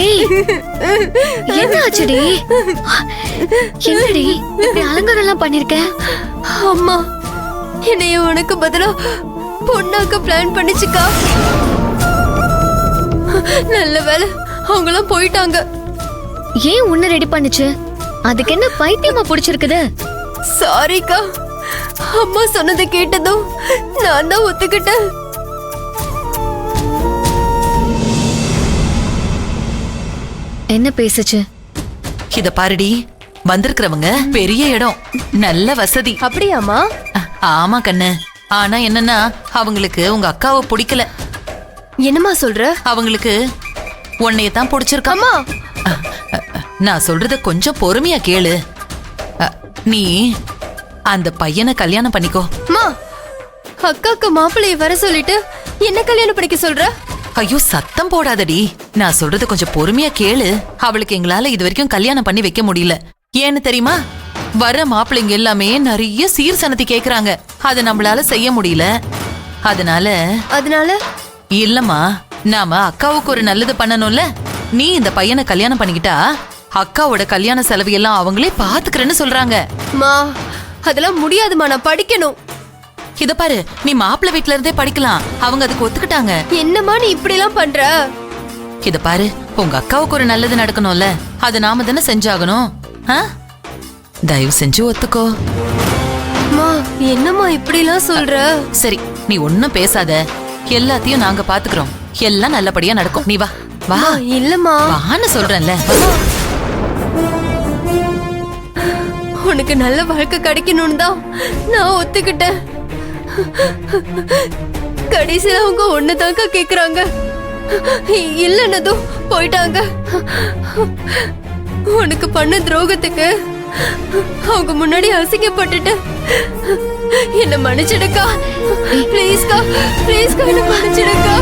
ஏய், என்ன ஆச்சுடி? என்னடி இப்படி அலங்காரம் எல்லாம் பண்ணிருக்க? அம்மா என்னைய உனக்கு பதிலா பொண்ணாக்க பிளான் பண்ணிச்சுக்கா. நல்ல வேலை அவங்களாம் போயிட்டாங்க. ஏன் உன்னை ரெடி பண்ணுச்சு? அதுக்கு என்ன பைத்தியமா புடிச்சிருக்குது? சாரிக்கா, அம்மா சொன்னதை கேட்டதும் நான் தான் ஒத்துக்கிட்டேன். என்ன பேசுச்சு? இத பாருடி, வந்திருக்கிறவங்க பெரிய இடம், நல்ல வசதி. அப்படியாமா? ஆமா கண்ணு. ஆனா என்னன்னா அவங்களுக்கு உங்க அக்காவை பிடிக்கல. என்னம்மா சொல்ற? அவங்களுக்கு உன்னையத்தான் பிடிச்சிருக்காமா. நான் சொல்றத கொஞ்சம் பொறுமையா கேளு. நீ அந்த பையனை கல்யாணம் பண்ணிக்கோ. அம்மா, அக்காக்கு மாப்பிள்ளைய வர சொல்லிட்டு என்ன கல்யாணம் பண்ணிக்க சொல்ற? ஐயோ சத்தம் போடாதடி. நான் சொல்றத கொஞ்சம் பொறுமையா கேளு. அவளுக்கு எங்களால இது வரைக்கும் கல்யாணம் பண்ணி வைக்க முடியல. ஏன்னு தெரியுமா? வர மாப்பிள்ளைங்க எல்லாமே நிறைய சீர்சனத்தி கேக்குறாங்க. அத நம்மளால செய்ய முடியல. அதனால இல்லம்மா, நாம அக்காவுக்கு ஒரு நல்லது பண்ணணும்ல. நீ இந்த பையனை கல்யாணம் பண்ணிக்கிட்டா அக்காவோட கல்யாண செலவு எல்லாம் அவங்களே பாத்துக்கிறேன்னு சொல்றாங்க. மா, அதெல்லாம் முடியாதுமா, நான் படிக்கணும். இத பாரு, நீ மாப்பிள்ளை வீட்ல இருந்தே படிக்கலாம். அவங்க அதுக்கு ஒத்துக்கிட்டாங்க. என்னம்மா நீ இப்படி எல்லாம் பண்ற? இத பாரு, உங்க அக்காவுக்கு ஒரு நல்லது நடக்கணும்ல, அது நாம தானே செஞ்சாகணும். தயவு செஞ்சு ஒத்துக்கோ. மா, என்னம்மா இப்படி எல்லாம் சொல்ற? சரி, நீ ஒன்னும் பேசாத. எல்லாத்தையும் நாங்க பாத்துக்கிறோம். எல்லாம் நல்லபடியா நடக்கும். நீ வா வா. இல்லம்மா, வான்னு சொல்றேன்ல. உனக்கு நல்ல வாழ்க்கை கிடைக்கணும்னு தான் நான் ஒத்துக்கிட்டேன். கடைசியில அவங்க ஒண்ணுதாங்க கேக்குறாங்க. இல்லன்னதும் போயிட்டாங்க. உனக்கு பண்ண துரோகத்துக்கு அவங்க முன்னாடி அசிங்கப்பட்டுட்டு என்ன மன்னிச்சிடுக்கா. ப்ளீஸ்க்கா, ப்ளீஸ்க்கா, என்ன மன்னிச்சிடுக்கா.